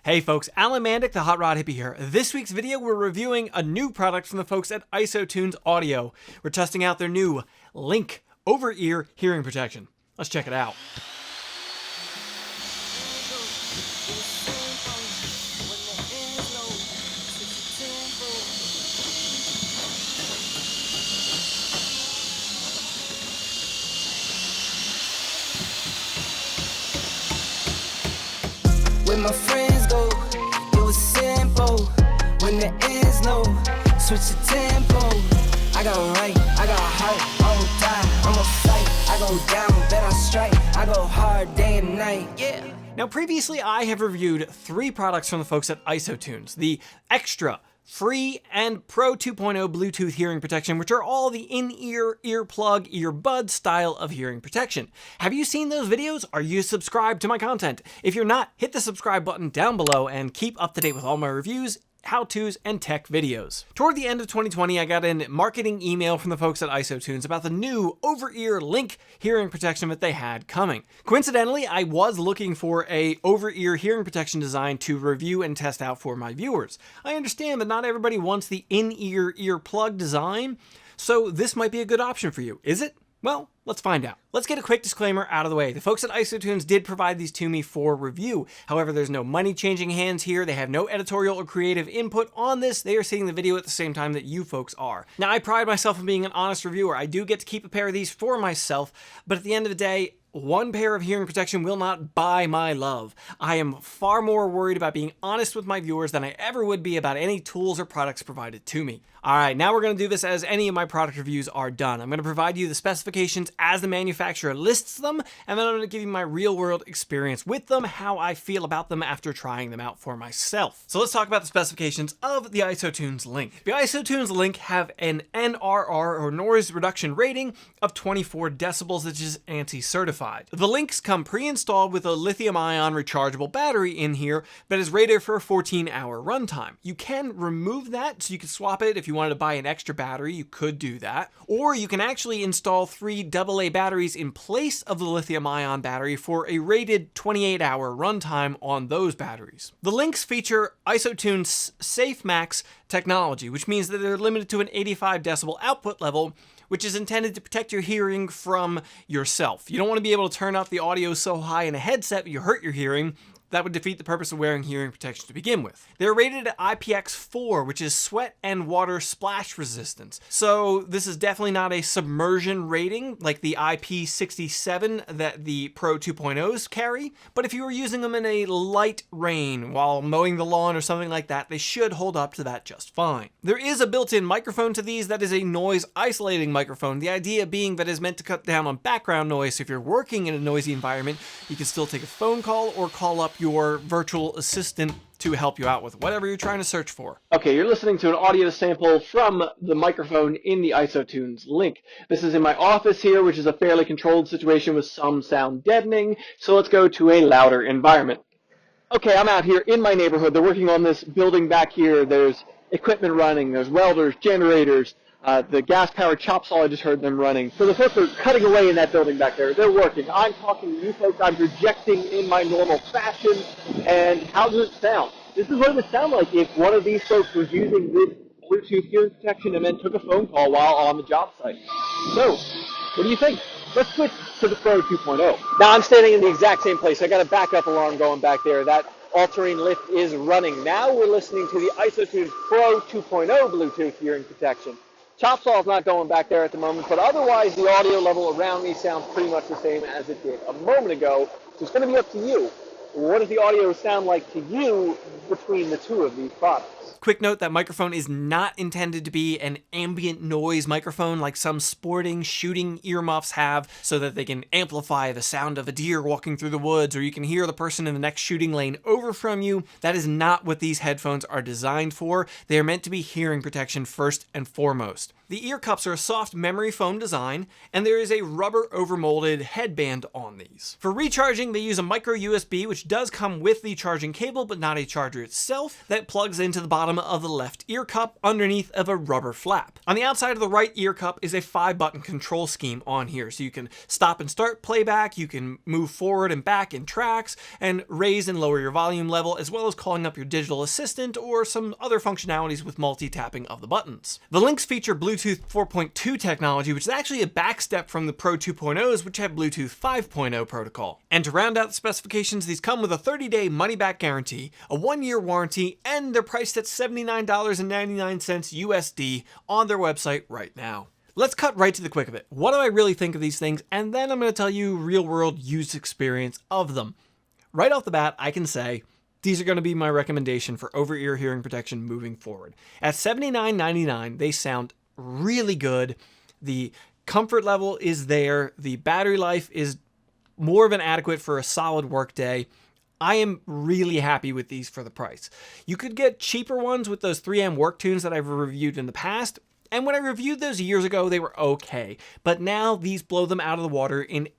Hey folks, Alan Mandic, the Hot Rod Hippie here. This week's video, we're reviewing a new product from the folks at IsoTunes Audio. We're testing out their new Link over-ear hearing protection. Let's check it out. When my friends go, it was simple. When the ends low, switch the tempo. I got right, I got heart, I won't die, I'ma fight. I go down, then I strike, I go hard day and night, yeah. Now previously I have reviewed 3 products from the folks at IsoTunes. The Extra, Free, and Pro 2.0 Bluetooth hearing protection, which are all the in-ear, earplug, earbud style of hearing protection. Have you seen those videos? Are you subscribed to my content? If you're not, hit the subscribe button down below and keep up to date with all my reviews, how-tos, and tech videos. Toward the end of 2020, I got a marketing email from the folks at IsoTunes about the new over-ear Link hearing protection that they had coming. Coincidentally, I was looking for a over-ear hearing protection design to review and test out for my viewers. I understand that not everybody wants the in-ear earplug design, so this might be a good option for you. Is it? Well, let's find out. Let's get a quick disclaimer out of the way. The folks at IsoTunes did provide these to me for review. However, there's no money changing hands here. They have no editorial or creative input on this. They are seeing the video at the same time that you folks are. Now, I pride myself on being an honest reviewer. I do get to keep a pair of these for myself, but at the end of the day, one pair of hearing protection will not buy my love. I am far more worried about being honest with my viewers than I ever would be about any tools or products provided to me. Alright, now we're going to do this as any of my product reviews are done. I'm going to provide you the specifications as the manufacturer lists them, and then I'm going to give you my real-world experience with them, how I feel about them after trying them out for myself. So let's talk about the specifications of the IsoTunes Link. The IsoTunes Link have an NRR, or noise reduction rating, of 24 decibels, which is ANSI certified. The Links come pre-installed with a lithium-ion rechargeable battery in here that is rated for a 14-hour runtime. You can remove that, so you can swap it if you wanted to buy an extra battery, you could do that. Or you can actually install 3 AA batteries in place of the lithium-ion battery for a rated 28-hour runtime on those batteries. The Links feature IsoTunes SafeMax technology, which means that they're limited to an 85 decibel output level, which is intended to protect your hearing from yourself. You don't want to be able to turn up the audio so high in a headset you hurt your hearing. That would defeat the purpose of wearing hearing protection to begin with. They're rated at IPX4, which is sweat and water splash resistance. So this is definitely not a submersion rating like the IP67 that the Pro 2.0s carry, but if you were using them in a light rain while mowing the lawn or something like that, they should hold up to that just fine. There is a built-in microphone to these that is a noise isolating microphone, the idea being that it's meant to cut down on background noise, so if you're working in a noisy environment, you can still take a phone call or call up your virtual assistant to help you out with whatever you're trying to search for. Okay, you're listening to an audio sample from the microphone in the IsoTunes Link. This is in my office here, which is a fairly controlled situation with some sound deadening, so let's go to a louder environment. Okay, I'm out here in my neighborhood. They're working on this building back here. There's equipment running, there's welders, generators, the gas-powered chop saw, I just heard them running. So the folks are cutting away in that building back there. They're working. I'm talking to you folks. I'm projecting in my normal fashion. And how does it sound? This is what it would sound like if one of these folks was using this Bluetooth hearing protection and then took a phone call while on the job site. So, what do you think? Let's switch to the Pro 2.0. Now I'm standing in the exact same place. I got a backup alarm going back there. That all-terrain lift is running. Now we're listening to the IsoTunes Pro 2.0 Bluetooth hearing protection. Chop saw is not going back there at the moment, but otherwise the audio level around me sounds pretty much the same as it did a moment ago. So it's going to be up to you. What does the audio sound like to you between the two of these products? Quick note, that microphone is not intended to be an ambient noise microphone like some sporting shooting earmuffs have so that they can amplify the sound of a deer walking through the woods or you can hear the person in the next shooting lane over from you. That is not what these headphones are designed for. They are meant to be hearing protection first and foremost. The ear cups are a soft memory foam design, and there is a rubber overmolded headband on these. For recharging, they use a micro USB, which does come with the charging cable, but not a charger itself, that plugs into the bottom bottom of the left ear cup underneath of a rubber flap. On the outside of the right ear cup is a 5-button control scheme on here, so you can stop and start playback, you can move forward and back in tracks, and raise and lower your volume level, as well as calling up your digital assistant or some other functionalities with multi-tapping of the buttons. The Lynx feature Bluetooth 4.2 technology, which is actually a backstep from the Pro 2.0s, which have Bluetooth 5.0 protocol. And to round out the specifications, these come with a 30-day money-back guarantee, a 1-year warranty, and they're priced at $79.99 USD on their website right now. Let's cut right to the quick of it. What do I really think of these things? And then I'm going to tell you real-world use experience of them. Right off the bat, I can say these are going to be my recommendation for over-ear hearing protection moving forward. At $79.99, they sound really good. The comfort level is there. The battery life is more than adequate for a solid work day. I am really happy with these for the price. You could get cheaper ones with those 3M work tunes that I've reviewed in the past. And when I reviewed those years ago, they were okay. But now these blow them out of the water in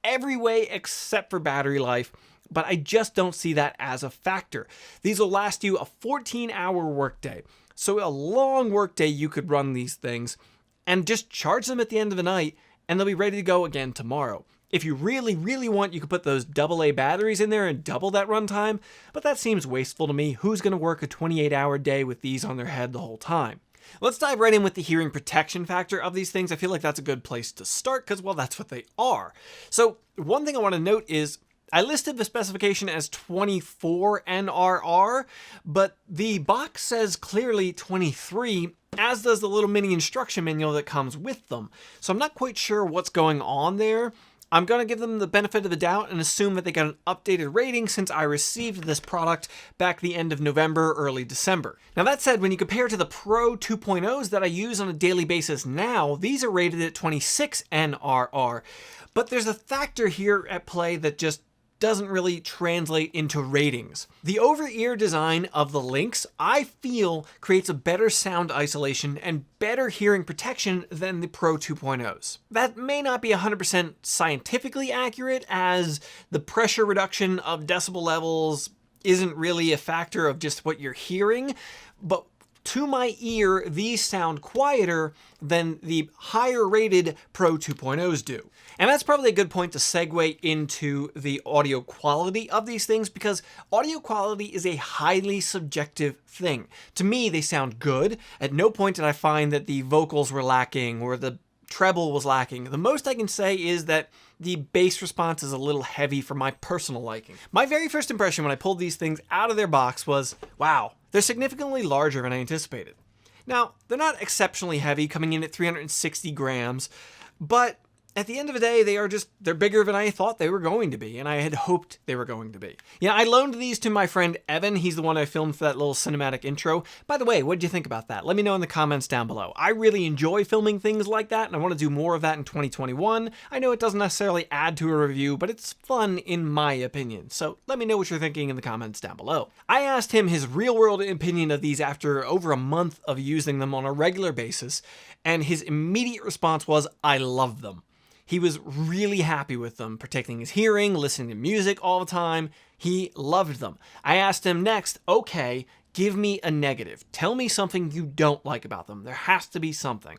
every way except for battery life. But I just don't see that as a factor. These will last you a 14-hour workday. So a long workday, you could run these things and just charge them at the end of the night, and they'll be ready to go again tomorrow. If you really, really want, you could put those AA batteries in there and double that runtime, but that seems wasteful to me. Who's going to work a 28-hour day with these on their head the whole time? Let's dive right in with the hearing protection factor of these things. I feel like that's a good place to start because, well, that's what they are. So one thing I want to note is I listed the specification as 24 NRR, but the box says clearly 23, as does the little mini instruction manual that comes with them. So I'm not quite sure what's going on there. I'm going to give them the benefit of the doubt and assume that they got an updated rating since I received this product back the end of November, early December. Now that said, when you compare to the Pro 2.0s that I use on a daily basis now, these are rated at 26 NRR. But there's a factor here at play that just doesn't really translate into ratings. The over-ear design of the Lynx, I feel, creates a better sound isolation and better hearing protection than the Pro 2.0s. That may not be 100% scientifically accurate, as the pressure reduction of decibel levels isn't really a factor of just what you're hearing, but to my ear, these sound quieter than the higher rated Pro 2.0s do. And that's probably a good point to segue into the audio quality of these things, because audio quality is a highly subjective thing. To me, they sound good. At no point did I find that the vocals were lacking or the treble was lacking. The most I can say is that the bass response is a little heavy for my personal liking. My very first impression when I pulled these things out of their box was, wow, they're significantly larger than I anticipated. Now, they're not exceptionally heavy, coming in at 360 grams, but at the end of the day, they're bigger than I thought they were going to be, and I had hoped they were going to be. Yeah, I loaned these to my friend Evan. He's the one I filmed for that little cinematic intro. By the way, what did you think about that? Let me know in the comments down below. I really enjoy filming things like that, and I want to do more of that in 2021. I know it doesn't necessarily add to a review, but it's fun in my opinion. So let me know what you're thinking in the comments down below. I asked him his real-world opinion of these after over a month of using them on a regular basis, and his immediate response was, I love them. He was really happy with them, protecting his hearing, listening to music all the time. He loved them. I asked him next, okay, give me a negative. Tell me something you don't like about them. There has to be something.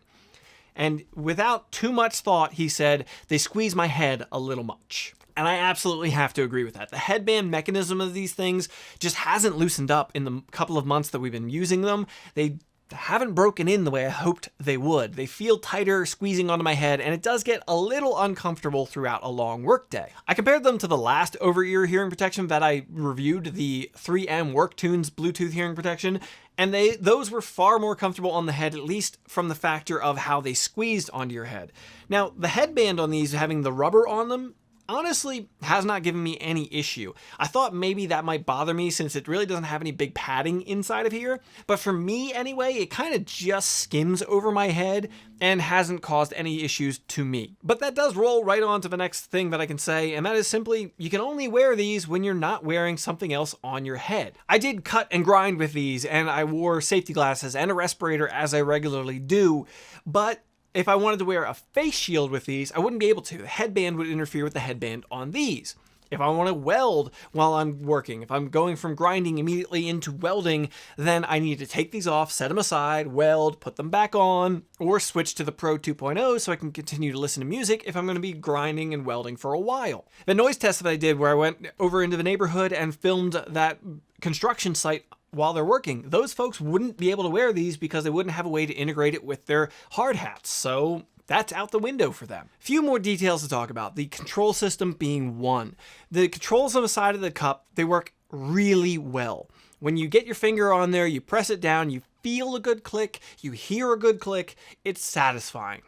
And without too much thought, he said, they squeeze my head a little much. And I absolutely have to agree with that. The headband mechanism of these things just hasn't loosened up in the couple of months that we've been using them. They haven't broken in the way I hoped they would. They feel tighter squeezing onto my head, and it does get a little uncomfortable throughout a long workday. I compared them to the last over-ear hearing protection that I reviewed, the 3M WorkTunes Bluetooth hearing protection, and those were far more comfortable on the head, at least from the factor of how they squeezed onto your head. Now, the headband on these, having the rubber on them, honestly has not given me any issue. I thought maybe that might bother me since it really doesn't have any big padding inside of here, but for me anyway, it kind of just skims over my head and hasn't caused any issues to me. But that does roll right on to the next thing that I can say, and that is simply, you can only wear these when you're not wearing something else on your head. I did cut and grind with these, and I wore safety glasses and a respirator as I regularly do, but if I wanted to wear a face shield with these, I wouldn't be able to. The headband would interfere with the headband on these. If I want to weld while I'm working, if I'm going from grinding immediately into welding, then I need to take these off, set them aside, weld, put them back on, or switch to the Pro 2.0 so I can continue to listen to music if I'm going to be grinding and welding for a while. The noise test that I did where I went over into the neighborhood and filmed that construction site while they're working, those folks wouldn't be able to wear these because they wouldn't have a way to integrate it with their hard hats. So that's out the window for them. Few more details to talk about. The control system being one. The controls on the side of the cup, they work really well. When you get your finger on there, you press it down, you feel a good click, you hear a good click, it's satisfying.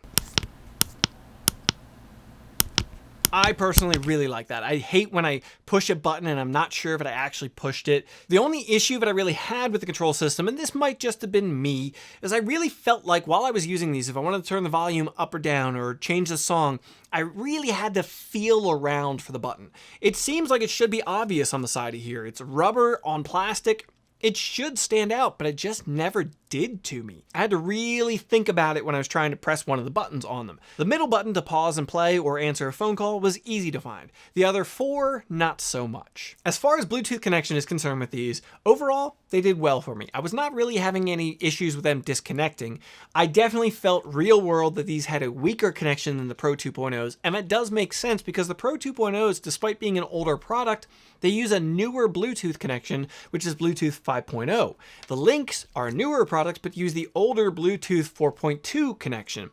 I personally really like that. I hate when I push a button and I'm not sure if I actually pushed it. The only issue that I really had with the control system, and this might just have been me, is I really felt like while I was using these, if I wanted to turn the volume up or down or change the song, I really had to feel around for the button. It seems like it should be obvious on the side of here. It's rubber on plastic. It should stand out, but it just never did to me. I had to really think about it when I was trying to press one of the buttons on them. The middle button to pause and play or answer a phone call was easy to find. The other four, not so much. As far as Bluetooth connection is concerned with these, overall, they did well for me. I was not really having any issues with them disconnecting. I definitely felt real world that these had a weaker connection than the Pro 2.0s, and that does make sense because the Pro 2.0s, despite being an older product, they use a newer Bluetooth connection, which is Bluetooth 5.0. The Lynx are a newer product, but use the older Bluetooth 4.2 connection.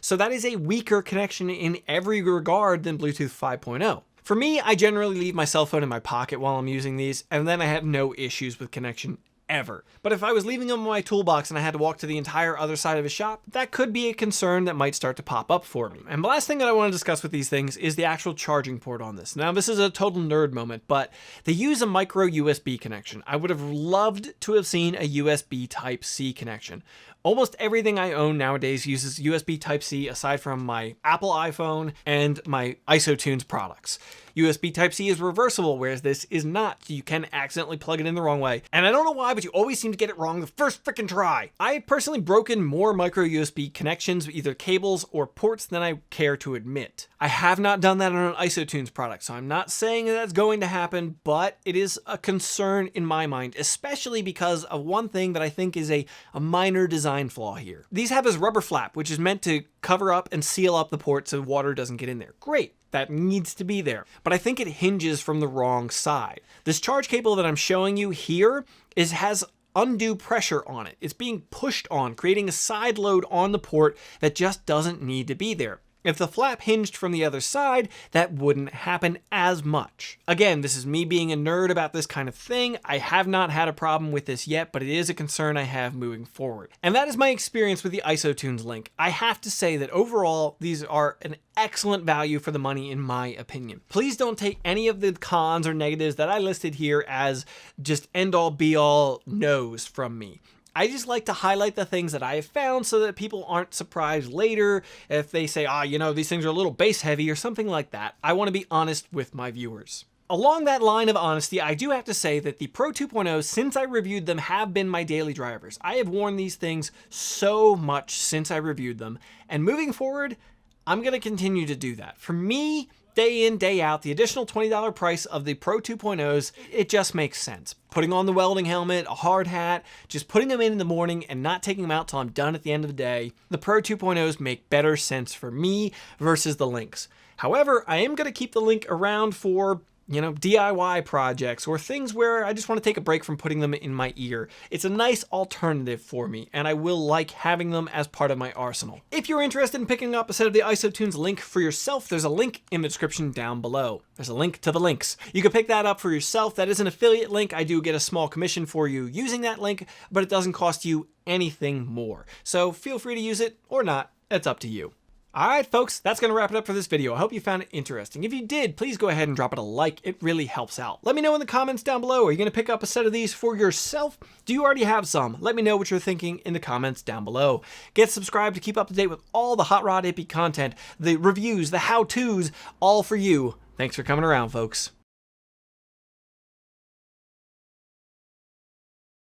So that is a weaker connection in every regard than Bluetooth 5.0. For me, I generally leave my cell phone in my pocket while I'm using these, and then I have no issues with connection ever. But if I was leaving them in my toolbox and I had to walk to the entire other side of a shop, that could be a concern that might start to pop up for me. And the last thing that I want to discuss with these things is the actual charging port on this. Now, this is a total nerd moment, but they use a micro USB connection. I would have loved to have seen a USB Type-C connection. Almost everything I own nowadays uses USB Type-C aside from my Apple iPhone and my IsoTunes products. USB Type-C is reversible, whereas this is not. You can accidentally plug it in the wrong way. And I don't know why, but you always seem to get it wrong the first frickin' try. I have personally broken more micro USB connections, either cables or ports, than I care to admit. I have not done that on an IsoTunes product, so I'm not saying that that's going to happen, but it is a concern in my mind, especially because of one thing that I think is a minor design flaw here. These have this rubber flap, which is meant to cover up and seal up the port so water doesn't get in there. Great. That needs to be there, but I think it hinges from the wrong side. This charge cable that I'm showing you here has undue pressure on it. It's being pushed on, creating a side load on the port that just doesn't need to be there. If the flap hinged from the other side, that wouldn't happen as much. Again, this is me being a nerd about this kind of thing. I have not had a problem with this yet, but it is a concern I have moving forward. And that is my experience with the IsoTunes Link. I have to say that overall, these are an excellent value for the money in my opinion. Please don't take any of the cons or negatives that I listed here as just end-all be-all no's from me. I just like to highlight the things that I have found so that people aren't surprised later if they say, these things are a little bass heavy or something like that. I want to be honest with my viewers. Along that line of honesty, I do have to say that the Pro 2.0s, since I reviewed them, have been my daily drivers. I have worn these things so much since I reviewed them, and moving forward, I'm going to continue to do that. For me, day in, day out, the additional $20 price of the Pro 2.0s, it just makes sense. Putting on the welding helmet, a hard hat, just putting them in the morning and not taking them out till I'm done at the end of the day, the Pro 2.0s make better sense for me versus the Lynx. However, I am going to keep the Link around for DIY projects or things where I just want to take a break from putting them in my ear. It's a nice alternative for me, and I will like having them as part of my arsenal. If you're interested in picking up a set of the IsoTunes Link for yourself, there's a link in the description down below. There's a link to the Lynx. You can pick that up for yourself. That is an affiliate link. I do get a small commission for you using that link, but it doesn't cost you anything more. So feel free to use it or not. It's up to you. Alright folks, that's going to wrap it up for this video. I hope you found it interesting. If you did, please go ahead and drop it a like. It really helps out. Let me know in the comments down below. Are you going to pick up a set of these for yourself? Do you already have some? Let me know what you're thinking in the comments down below. Get subscribed to keep up to date with all the HotRodHippie content, the reviews, the how-tos, all for you. Thanks for coming around, folks.